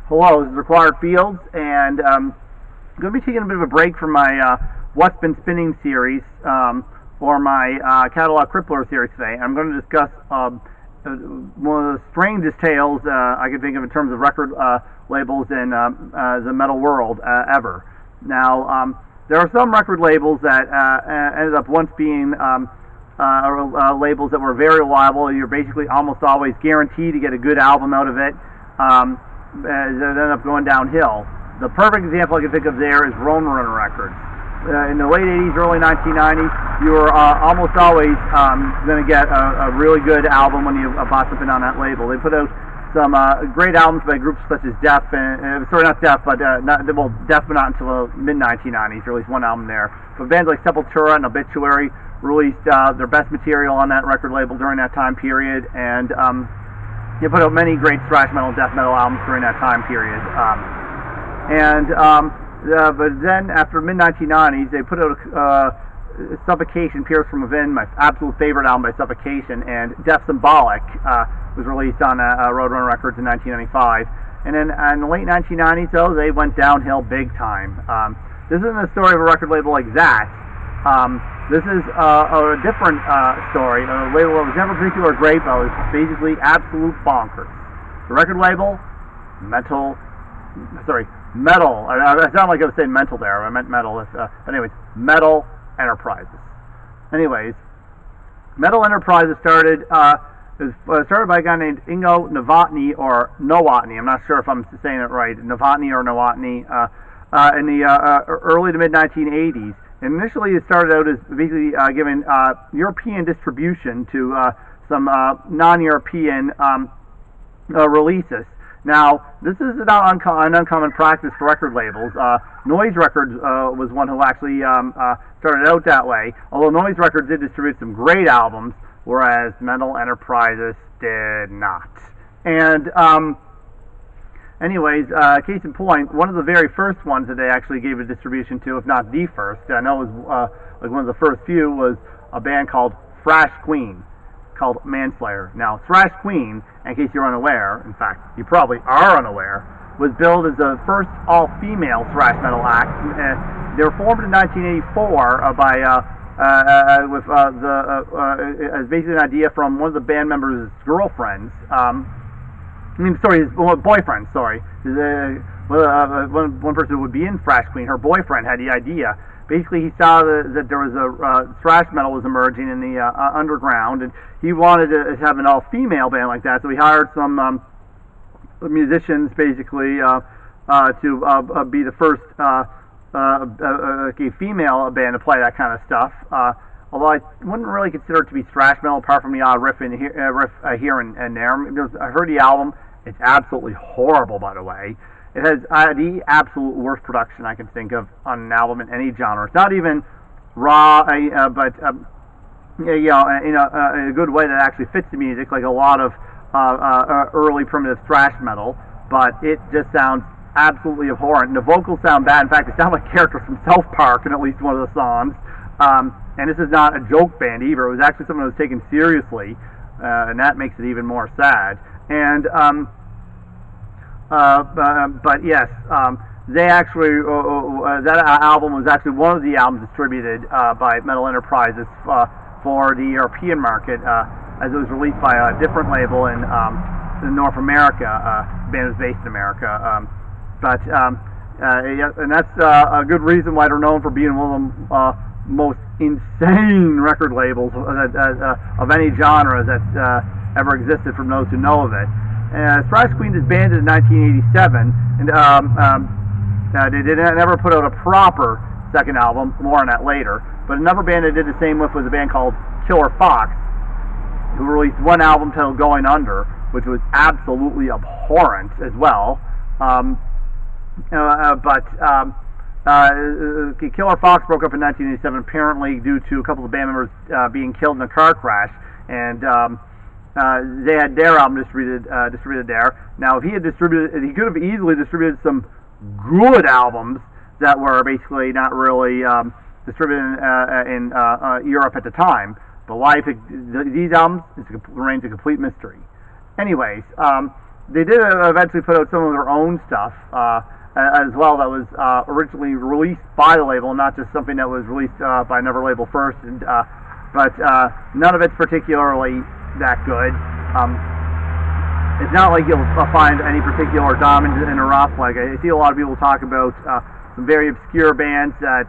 Hello, this is Required Fields, and I'm going to be taking a bit of a break from my What's Been Spinning series, or my Catalog Crippler series today. I'm going to discuss one of the strangest tales I can think of in terms of record labels in the metal world ever. Now, there are some record labels that ended up once being labels that were very reliable. You're basically almost always guaranteed to get a good album out of it. That ended up going downhill. The perfect example I can think of there is Roadrunner Records. In the late 80s, early 1990s, you were almost always going to get a really good album when you bought something on that label. They put out some great albums by groups such as Def, not Def, but Def, but not until the mid-1990s. Released one album there. But bands like Sepultura and Obituary released their best material on that record label during that time period, and they put out many great thrash metal and death metal albums during that time period. But then, after mid-1990s, they put out Suffocation, Pierce from Within, my absolute favorite album by Suffocation, and Death Symbolic was released on Roadrunner Records in 1995. And then in the late 1990s, though, they went downhill big time. This isn't a story of a record label like that. This is a different story. A label that was never particularly great, but was basically absolute bonkers. The record label, metal. I sound like I was saying mental there. I meant metal. But anyways, Metal Enterprises. Anyways, Metal Enterprises started by a guy named Ingo Novotny or Nowotny. I'm not sure if I'm saying it right. Novotny or Nowotny. In the early to mid 1980s. Initially, it started out as basically giving European distribution to some non-European releases. Now, this is not an uncommon practice for record labels. Noise Records was one who actually started out that way, although Noise Records did distribute some great albums, whereas Metal Enterprises did not. And anyways, case in point, one of the very first ones that they actually gave a distribution to, if not the first, I know it was like one of the first few, was a band called Thrash Queen, called Manslayer. Now, Thrash Queen, in case you're unaware, in fact, you probably are unaware, was billed as the first all-female thrash metal act. They were formed in 1984 as basically an idea from one of the band members' girlfriends. His boyfriend, sorry. One person who would be in Thrash Queen, her boyfriend had the idea. Basically, he saw that there was a thrash metal was emerging in the underground, and he wanted to have an all-female band like that, so he hired some musicians, basically, to be the first female band to play that kind of stuff. Although I wouldn't really consider it to be thrash metal, apart from the odd riff here and there. I heard the album. It's absolutely horrible, by the way. It has the absolute worst production I can think of on an album in any genre. It's not even raw, but in a good way that actually fits the music, like a lot of early primitive thrash metal. But it just sounds absolutely abhorrent. And the vocals sound bad. In fact, they sound like characters from South Park in at least one of the songs. And this is not a joke band either. It was actually something that was taken seriously, and that makes it even more sad. And but yes, they actually that album was actually one of the albums distributed by Metal Enterprises for the European market, as it was released by a different label in North America. The band was based in America, and that's a good reason why they're known for being one of the most insane record labels of any genre that's ever existed, from those who know of it. Thrash Queen disbanded in 1987, and they never put out a proper second album. More on that later. But another band they did the same with was a band called Killer Fox, who released one album titled Going Under, which was absolutely abhorrent as well. Killer Fox broke up in 1987, apparently due to a couple of band members being killed in a car crash, and they had their album distributed there. Now, if he had distributed, he could have easily distributed some good albums that were basically not really distributed in Europe at the time. But why he picked these albums remains a complete mystery. Anyways, they did eventually put out some of their own stuff as well that was originally released by the label, not just something that was released by another label first. But none of it's particularly that good. It's not like you'll find any particular diamond in the rough. Like I see a lot of people talk about some very obscure bands that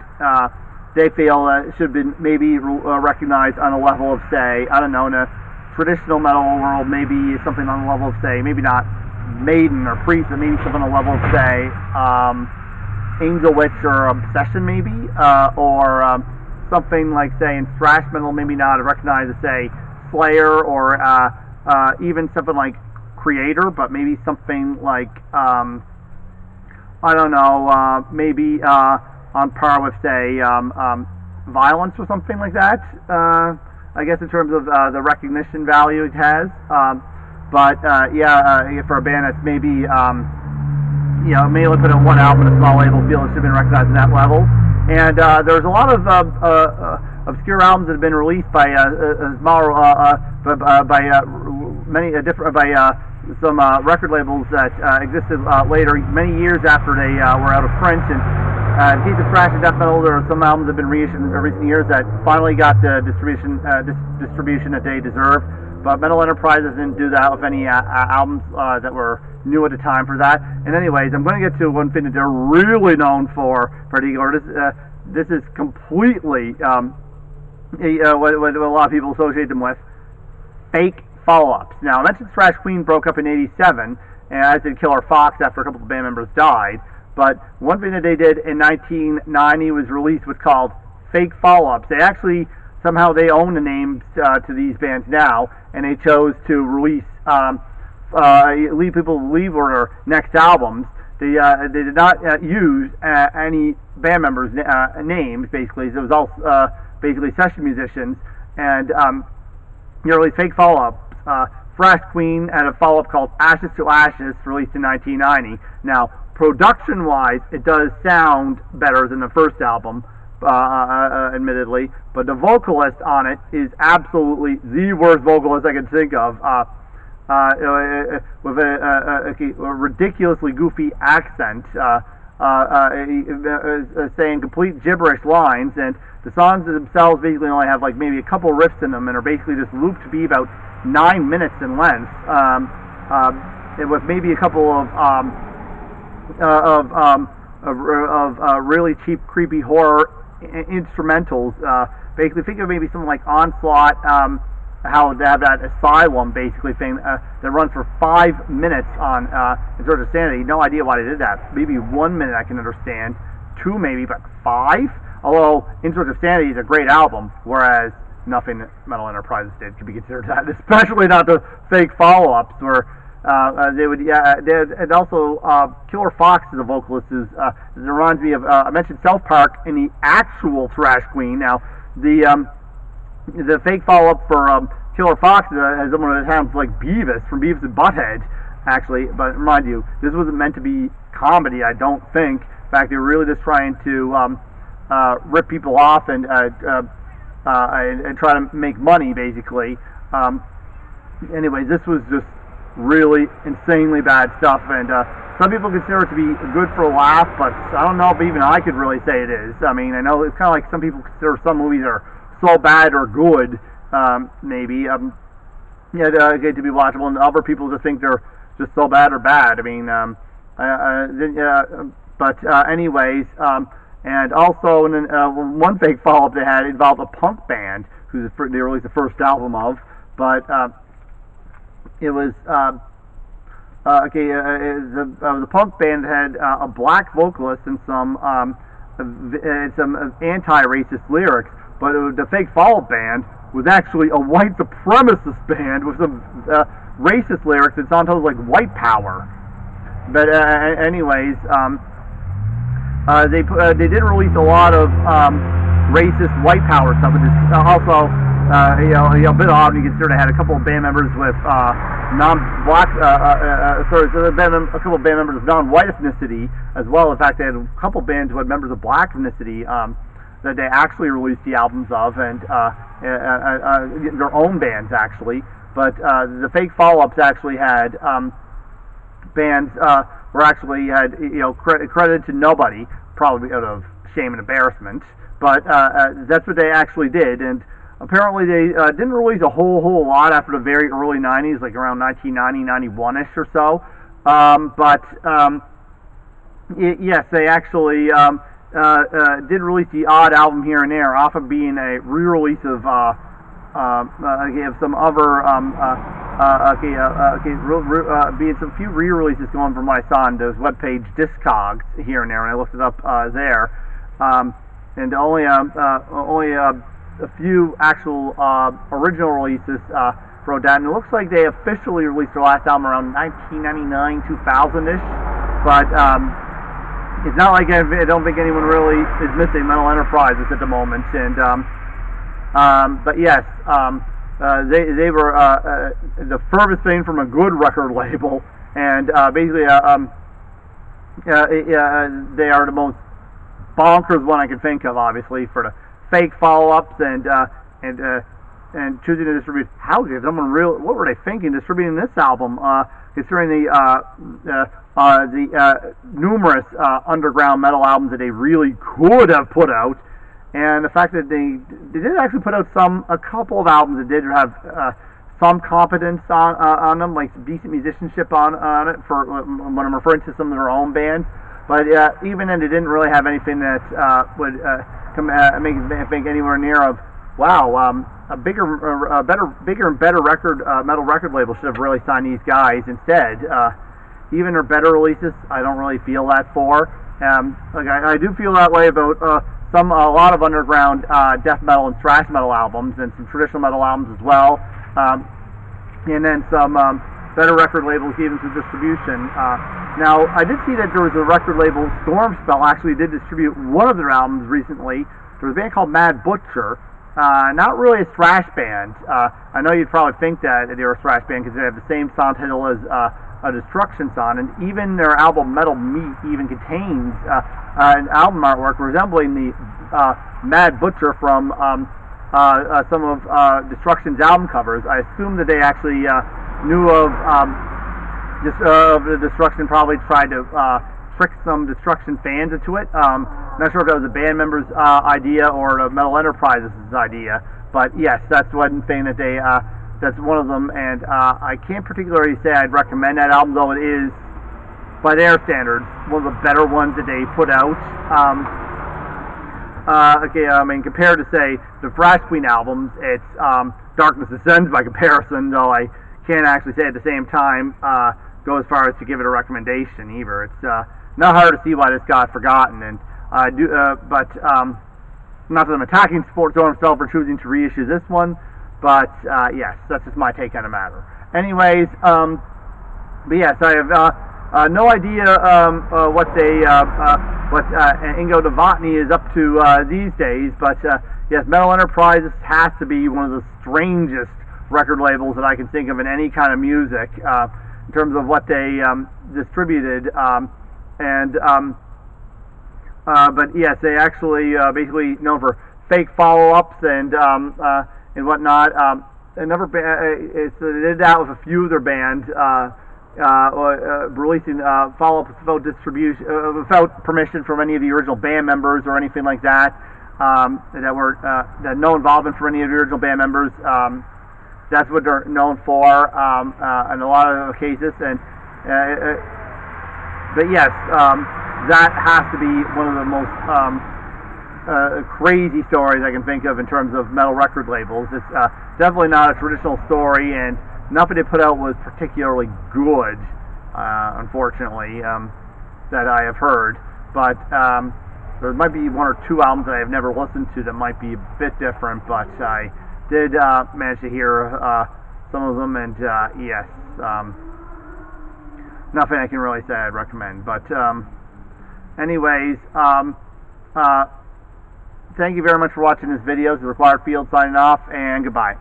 they feel should have been maybe recognized on a level of, say, I don't know, in a traditional metal world, maybe something on the level of, say, maybe not Maiden or Priest, but maybe something on the level of, say, Angel Witch or Obsession, maybe, or something like, say, in thrash metal, maybe not recognized as, say, Slayer, or even something like Creator, but maybe something like, I don't know, maybe on par with, say, Violence or something like that, I guess, in terms of the recognition value it has. But for a band that's maybe, may look at one album, a small label, feel it should have been recognized at that level. And there's a lot of obscure albums that have been released by smaller, some record labels that existed later, many years after they were out of print. And in case of thrash and death metal, there are some albums that have been reissued in recent years that finally got the distribution that they deserve. But Metal Enterprises didn't do that with any albums that were new at the time for that. And anyways, I'm going to get to one thing that they're really known for particular. This is completely what a lot of people associate them with: fake follow-ups. Now, I mentioned Thrash Queen broke up in '87, as did Killer Fox after a couple of band members died. But one thing that they did in 1990 was released what's called fake follow-ups. They actually somehow they own the names to these bands now, and they chose to release lead people to believe were their next albums. They did not use any band members' names. Basically, it was all basically session musicians, and released fake follow-ups. Thrash Queen had a follow-up called Ashes to Ashes, released in 1990. Now, production-wise, it does sound better than the first album, admittedly, but the vocalist on it is absolutely the worst vocalist I can think of, with a ridiculously goofy accent, saying complete gibberish lines, and the songs themselves basically only have like maybe a couple riffs in them and are basically just looped to be about 9 minutes in length, with maybe a couple of really cheap, creepy horror instrumentals. Basically, think of maybe something like Onslaught, how they have that Asylum basically thing that runs for 5 minutes on In Search of Sanity. No idea why they did that. Maybe 1 minute I can understand, 2 maybe, but 5? Although In Search of Sanity is a great album, whereas nothing that Metal Enterprises did could be considered that, especially not the fake follow-ups where they would, and also Killer Fox is a vocalist. It reminds me of I mentioned South Park in the actual Thrash Queen. Now the fake follow-up for Killer Fox has someone that sounds like Beavis from Beavis and Butthead, actually. But mind you, this wasn't meant to be comedy, I don't think. In fact, they were really just trying to rip people off and try to make money, basically. Anyways, this was just really insanely bad stuff, and some people consider it to be good for a laugh, but I don't know if even I could really say it is. I mean, I know it's kind of like some people consider some movies are so bad or good, maybe, good to be watchable, and other people just think they're just so bad or bad. I mean, anyways, and also one fake follow-up they had involved a punk band who they released the first album of, but it was the punk band had a black vocalist and some anti-racist lyrics, but the fake follow-up band was actually a white supremacist band with some racist lyrics that sounded like white power. But anyways, they did release a lot of racist white power stuff, and also a bit odd when you consider they had a couple of band members with non-black, a couple of band members of non-white ethnicity as well. In fact, they had a couple of bands who had members of black ethnicity that they actually released the albums of, and their own bands actually. But the fake follow-ups actually had bands were actually had credited to nobody, probably out of shame and embarrassment. But that's what they actually did, and apparently they didn't release a whole lot after the very early 90s, like around 1990, 91ish or so. Yes, they actually did release the odd album here and there, often being a re-release of some other being some few re-releases going from what I saw on those webpage Discogs here and there, and I looked it up there, and only a few actual original releases wrote that, and it looks like they officially released their last album around 1999, 2000ish, but it's not like I don't think anyone really is missing Metal Enterprises at the moment, and but yes, they were the furthest thing from a good record label, and basically they are the most bonkers one I can think of, obviously, for the fake follow-ups and choosing to distribute. How did someone what were they thinking distributing this album? Considering the numerous underground metal albums that they really could have put out, and the fact that they did actually put out a couple of albums that did have some competence on them, like some decent musicianship on it, for when I'm referring to some of their own bands. But even then, they didn't really have anything that would make me think anywhere near of, wow, a bigger and better metal record label should have really signed these guys instead. Even their better releases, I don't really feel that for. Like I do feel that way about a lot of underground death metal and thrash metal albums, and some traditional metal albums as well, and then some better record labels gave them some distribution. Now, I did see that there was a record label, Stormspell, actually did distribute one of their albums recently. There was a band called Mad Butcher. Not really a thrash band. I know you'd probably think that they were a thrash band because they have the same song title as a Destruction song, and even their album Metal Meat even contains an album artwork resembling the Mad Butcher from some of Destruction's album covers. I assume that they actually knew of the Destruction, probably tried to trick some Destruction fans into it. Not sure if that was a band member's idea or the Metal Enterprises' idea, but yes, that's one thing that they that's one of them, and I can't particularly say I'd recommend that album, though it is, by their standards, one of the better ones that they put out. I mean, compared to, say, the Thrash Queen albums, it's Darkness Ascends by comparison, though I can't actually say at the same time go as far as to give it a recommendation either. It's not hard to see why this got forgotten, and but not that I'm attacking Stormspell for choosing to reissue this one, but yes, that's just my take on the matter. Anyways, but yes, I have no idea what Ingo Novotny is up to these days, but yes, Metal Enterprises has to be one of the strangest record labels that I can think of in any kind of music, in terms of what they distributed, but yes, they actually basically known for fake follow-ups and whatnot. They did that with a few of their bands, releasing follow-ups without distribution, without permission from any of the original band members or anything like that. That no involvement from any of the original band members. That's what they're known for in a lot of cases, and but yes, that has to be one of the most crazy stories I can think of in terms of metal record labels. It's definitely not a traditional story, and nothing they put out was particularly good, unfortunately, that I have heard. But there might be one or two albums that I have never listened to that might be a bit different, but I did manage to hear some of them, and yes, nothing I can really say I'd recommend. But anyways, thank you very much for watching this video. This is Required Field signing off, and goodbye.